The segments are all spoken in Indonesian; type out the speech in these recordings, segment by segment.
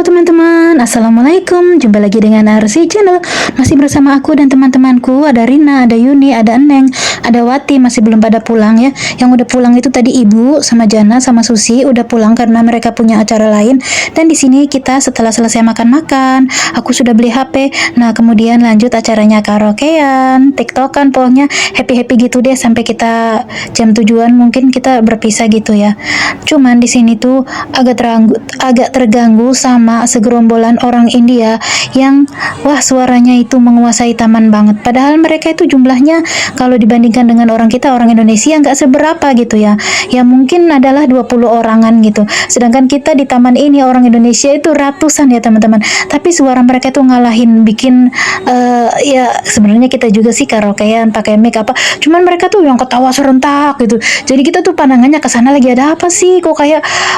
Halo teman-teman, Assalamualaikum. Jumpa lagi dengan Arsi Channel. Masih bersama aku dan teman-temanku. Ada Rina, ada Yuni, ada Eneng, ada Wati. Masih belum pada pulang ya. Yang udah pulang itu tadi Ibu sama Jana sama Susi udah pulang karena mereka punya acara lain. Dan di sini kita setelah selesai makan-makan, aku sudah beli HP. Nah kemudian lanjut acaranya karaokean, tiktokan, pokoknya happy-happy gitu deh sampai kita jam tujuan mungkin kita berpisah gitu ya. Cuman di sini tuh agak terganggu sama segerombolan orang India yang suaranya itu menguasai taman banget. Padahal mereka itu jumlahnya kalau dibandingkan dengan orang kita, orang Indonesia nggak seberapa gitu ya. Ya mungkin adalah 20 orangan gitu. Sedangkan kita di taman ini orang Indonesia itu ratusan ya teman-teman. Tapi suara mereka tuh ngalahin bikin ya sebenarnya kita juga sih karaokean pakai mic apa. Cuman mereka tuh yang ketawa serentak gitu. Jadi kita tuh pandangannya ke sana lagi ada apa sih? Kok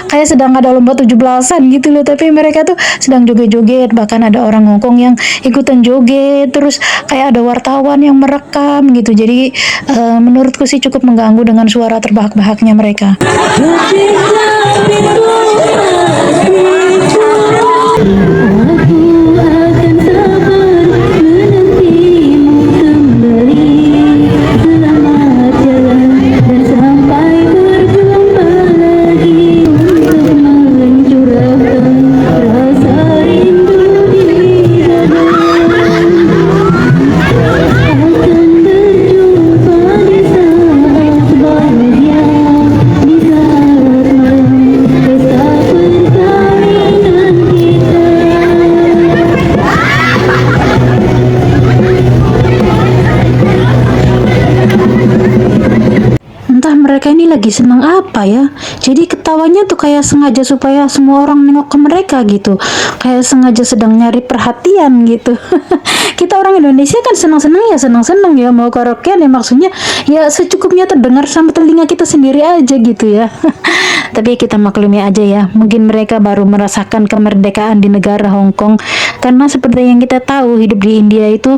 kayak sedang ada lomba 17-an gitu loh, tapi mereka tuh sedang joget-joget, bahkan ada orang Hongkong yang ikutan joget, terus kayak ada wartawan yang merekam gitu. Jadi menurutku sih cukup mengganggu dengan suara terbahak-bahaknya mereka. Mereka ini lagi senang apa ya? Jadi ketawanya tuh kayak sengaja supaya semua orang nengok ke mereka gitu. Kayak sengaja sedang nyari perhatian gitu. Kita orang Indonesia kan senang-senang ya mau karaokean ya maksudnya ya secukupnya terdengar sama telinga kita sendiri aja gitu ya. Tapi kita maklumi aja ya. Mungkin mereka baru merasakan kemerdekaan di negara Hong Kong karena seperti yang kita tahu hidup di India itu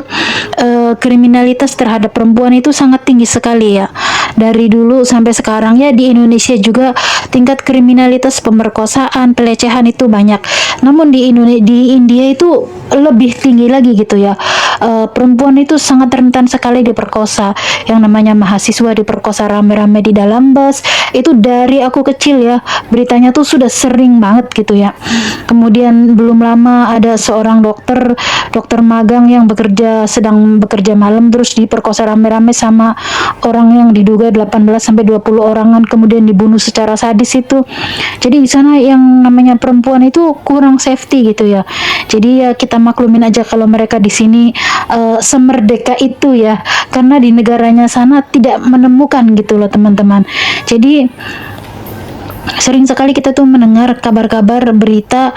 kriminalitas terhadap perempuan itu sangat tinggi sekali ya. Dari dulu sampai sekarang ya di Indonesia juga tingkat kriminalitas pemerkosaan, pelecehan itu banyak. Namun di India itu lebih tinggi lagi gitu ya. Perempuan itu sangat rentan sekali diperkosa. Yang namanya mahasiswa diperkosa rame-rame di dalam bus. Itu dari aku kecil ya. Beritanya tuh sudah sering banget gitu ya. Kemudian belum lama ada seorang dokter magang yang sedang bekerja malam terus diperkosa rame-rame sama orang yang diduga 18 sampai 20 orangan, kemudian dibunuh secara sadis itu. Jadi di sana yang namanya perempuan itu kurang safety gitu ya. Jadi ya kita maklumin aja kalau mereka di sini semerdeka itu ya, karena di negaranya sana tidak menemukan gitu loh teman-teman. Jadi sering sekali kita tuh mendengar kabar-kabar berita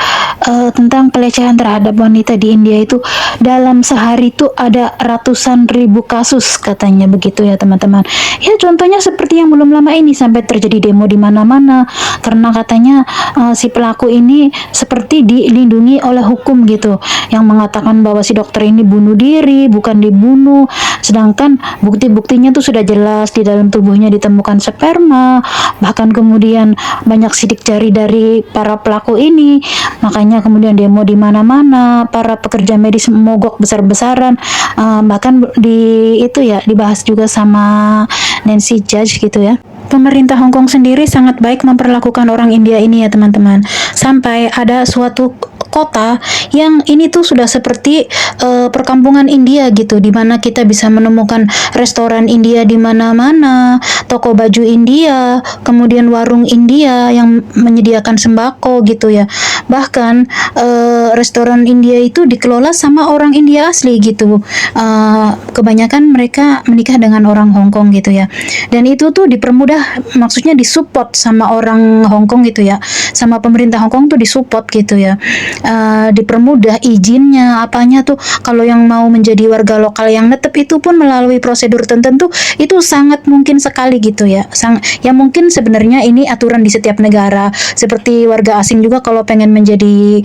tentang pelecehan terhadap wanita di India itu dalam sehari itu ada ratusan ribu kasus katanya begitu ya teman-teman. Ya contohnya seperti yang belum lama ini sampai terjadi demo di mana-mana karena katanya si pelaku ini seperti dilindungi oleh hukum gitu yang mengatakan bahwa si dokter ini bunuh diri bukan dibunuh, sedangkan bukti-buktinya tuh sudah jelas di dalam tubuhnya ditemukan sperma, bahkan kemudian banyak sidik jari dari para pelaku ini. Makanya kemudian demo di mana-mana, para pekerja medis mogok besar-besaran, bahkan dibahas juga sama Nancy Judge gitu ya. Pemerintah Hong Kong sendiri sangat baik memperlakukan orang India ini ya teman-teman. Sampai ada suatu kota yang ini tuh sudah seperti perkampungan India gitu, di mana kita bisa menemukan restoran India di mana-mana, toko baju India, kemudian warung India yang menyediakan sembako gitu ya. Bahkan restoran India itu dikelola sama orang India asli gitu. Kebanyakan mereka menikah dengan orang Hong Kong gitu ya. Dan itu tuh dipermudah, maksudnya disupport sama orang Hong Kong gitu ya. Sama pemerintah Hong Kong tuh disupport gitu ya. Dipermudah izinnya apanya tuh. Kalau yang mau menjadi warga lokal yang netep itu pun melalui prosedur tertentu itu sangat mungkin sekali gitu ya. Ya mungkin sebenarnya ini aturan di setiap negara. Seperti warga asing juga kalau pengen menjadi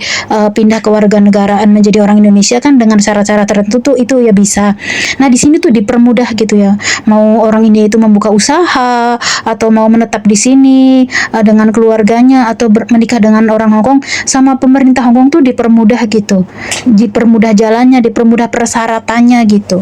pindah kewarganegaraan menjadi orang Indonesia kan dengan cara-cara tertentu tuh itu ya bisa. Nah di sini tuh dipermudah gitu ya. Mau orang India itu membuka usaha atau mau menetap di sini dengan keluarganya atau menikah dengan orang Hong Kong, sama pemerintah Hong Kong tuh dipermudah gitu. Dipermudah jalannya, dipermudah persyaratannya gitu.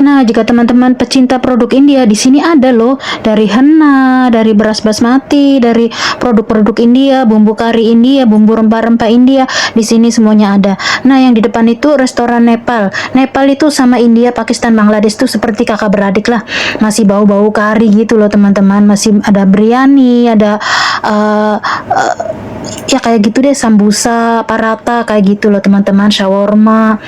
Nah, jika teman-teman pecinta produk India, di sini ada loh dari henna, dari beras basmati, dari produk-produk India, bumbu kari India, bumbu rempah-rempah India. Di sini semuanya ada. Nah, yang di depan itu restoran Nepal. Nepal itu sama India, Pakistan, Bangladesh tuh seperti kakak beradik lah. Masih bau-bau kari gitu loh teman-teman. Masih ada biryani, ada ya kayak gitu deh, sambusa, parata kayak gitu loh teman-teman, shawarma.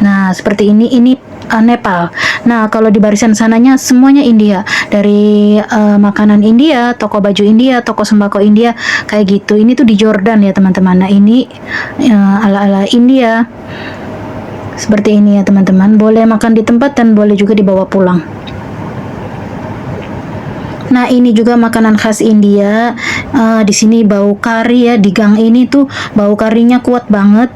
Nah, seperti ini Nepal. Nah, kalau di barisan sananya semuanya India. Dari makanan India, toko baju India, toko sembako India, kayak gitu. Ini tuh di Jordan ya, teman-teman. Nah, ini ala-ala India. Seperti ini ya, teman-teman. Boleh makan di tempat dan boleh juga dibawa pulang. Nah, ini juga makanan khas India. Di sini bau kari ya, di gang ini tuh bau karinya kuat banget.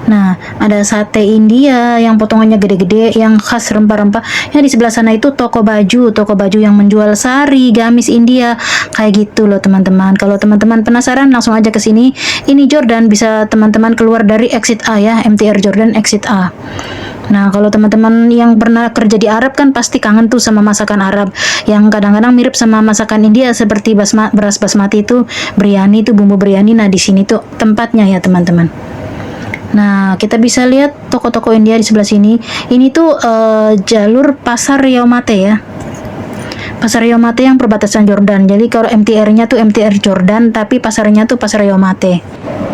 Nah, ada sate India yang potongannya gede-gede, yang khas rempah-rempah. Ya, di sebelah sana itu toko baju yang menjual sari, gamis India, kayak gitu loh teman-teman. Kalau teman-teman penasaran, langsung aja ke sini. Ini Jordan, bisa teman-teman keluar dari exit A ya, MTR Jordan exit A. Nah, kalau teman-teman yang pernah kerja di Arab kan pasti kangen tuh sama masakan Arab yang kadang-kadang mirip sama masakan India, seperti beras basmati itu, biryani itu, bumbu biryani. Nah, di sini tuh tempatnya ya, teman-teman. Nah, kita bisa lihat toko-toko India di sebelah sini. Ini tuh jalur Pasar Yaumate ya. Pasar Yaumate yang perbatasan Jordan. Jadi kalau MTR-nya tuh MTR Jordan, tapi pasarnya tuh Pasar Yaumate.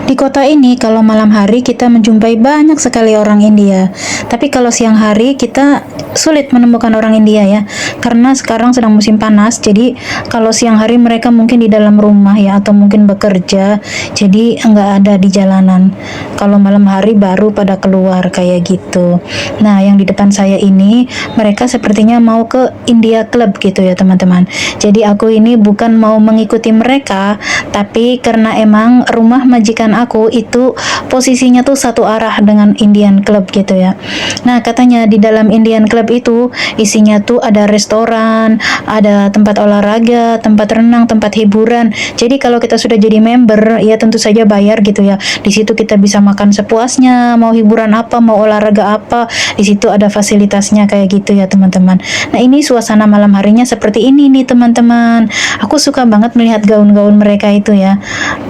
Di kota ini kalau malam hari kita menjumpai banyak sekali orang India. Tapi kalau siang hari kita sulit menemukan orang India ya. Karena sekarang sedang musim panas. Jadi kalau siang hari mereka mungkin di dalam rumah ya, atau mungkin bekerja. Jadi nggak ada di jalanan. Kalau malam hari baru pada keluar kayak gitu. Nah, yang di depan saya ini mereka sepertinya mau ke India Club gitu ya, teman-teman. Jadi aku ini bukan mau mengikuti mereka, tapi karena emang rumah majikan aku itu posisinya tuh satu arah dengan Indian Club gitu ya. Nah, katanya di dalam Indian Club itu isinya tuh ada restoran, ada tempat olahraga, tempat renang, tempat hiburan. Jadi kalau kita sudah jadi member, ya tentu saja bayar gitu ya. Di situ kita bisa makan sepuasnya, mau hiburan apa, mau olahraga apa, di situ ada fasilitasnya kayak gitu ya, teman-teman. Nah, ini suasana malam harinya seperti ini nih, teman-teman. Aku suka banget melihat gaun-gaun mereka itu ya.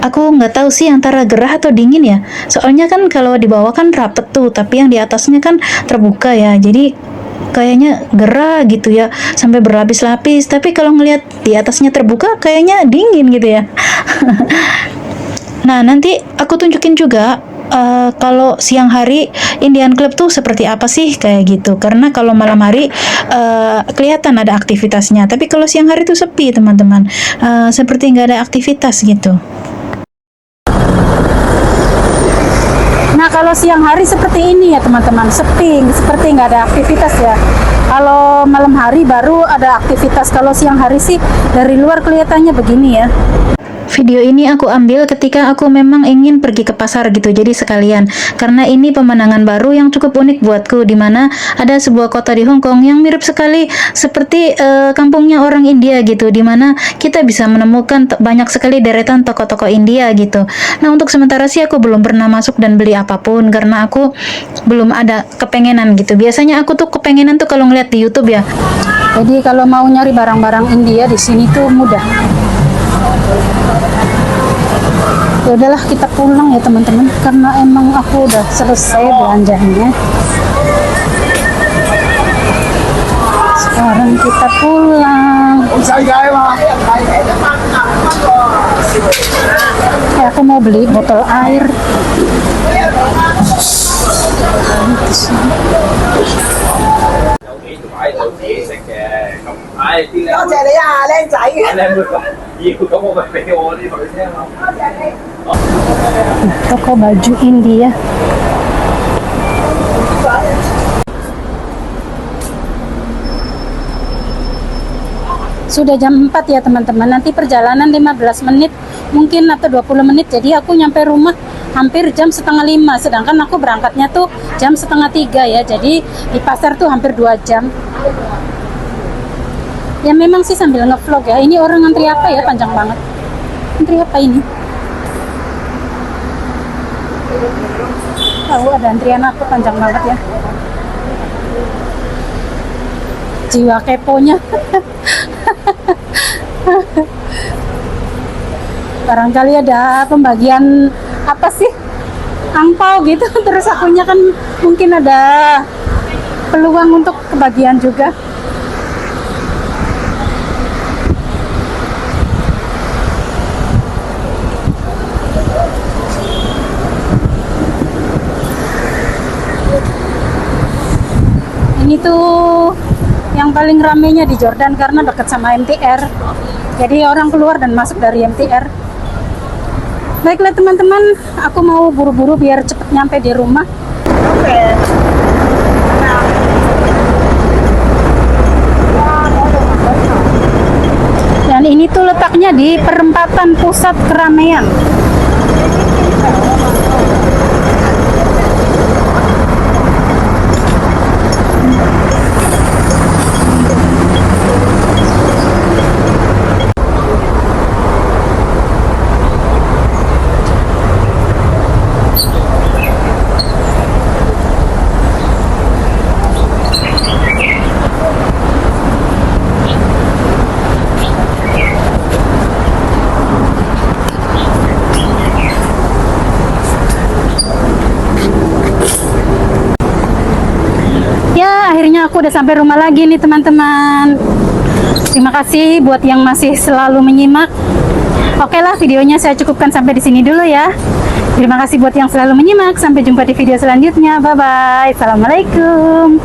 Aku nggak tahu sih antara gerah atau dingin ya. Soalnya kan kalau di bawah kan rapet tuh, tapi yang di atasnya kan terbuka ya. Jadi kayaknya gerah gitu ya, sampai berlapis-lapis. Tapi kalau ngelihat di atasnya terbuka, kayaknya dingin gitu ya. Nah, nanti aku tunjukin juga kalau siang hari Indian Club tuh seperti apa sih kayak gitu. Karena kalau malam hari kelihatan ada aktivitasnya, tapi kalau siang hari tuh sepi, teman-teman. Seperti nggak ada aktivitas gitu. Nah, kalau siang hari seperti ini ya, teman-teman, sepi, seperti nggak ada aktivitas ya. Kalau malam hari baru ada aktivitas. Kalau siang hari sih dari luar kelihatannya begini ya. Video ini aku ambil ketika aku memang ingin pergi ke pasar gitu, jadi sekalian. Karena ini pemandangan baru yang cukup unik buatku, di mana ada sebuah kota di Hong Kong yang mirip sekali seperti kampungnya orang India gitu, di mana kita bisa menemukan banyak sekali deretan toko-toko India gitu. Nah, untuk sementara sih aku belum pernah masuk dan beli apapun karena aku belum ada kepengenan gitu. Biasanya aku tuh kepengenan tuh kalau ngeliat di YouTube ya. Jadi kalau mau nyari barang-barang India di sini tuh mudah. Ya udahlah, kita pulang ya teman-teman, karena emang aku udah selesai belanjanya. Sekarang kita pulang. Ya, aku mau beli botol air. Toko baju India. Sudah jam 4 ya teman-teman. Nanti perjalanan 15 menit mungkin atau 20 menit. Jadi aku nyampe rumah hampir jam setengah 5, sedangkan aku berangkatnya tuh jam setengah 3 ya, jadi di pasar tuh hampir 2 jam. Ya memang sih sambil ngevlog ya. Ini orang ngantri apa ya, panjang banget. Ngantri apa ini? Tahu ada antrian apa, panjang banget ya. Jiwa keponya. Barangkali ada pembagian apa sih, angpau gitu. Terus akunya kan mungkin ada peluang untuk kebagian juga. Ini tuh yang paling ramenya di Jordan karena dekat sama MTR. Jadi orang keluar dan masuk dari MTR. Baiklah teman-teman, aku mau buru-buru biar cepet nyampe di rumah. Oke. Dan ini tuh letaknya di perempatan pusat keramaian. Akhirnya aku udah sampai rumah lagi nih teman-teman. Terima kasih buat yang masih selalu menyimak. Oke lah, videonya saya cukupkan sampai di sini dulu ya. Terima kasih buat yang selalu menyimak. Sampai jumpa di video selanjutnya. Bye bye. Assalamualaikum.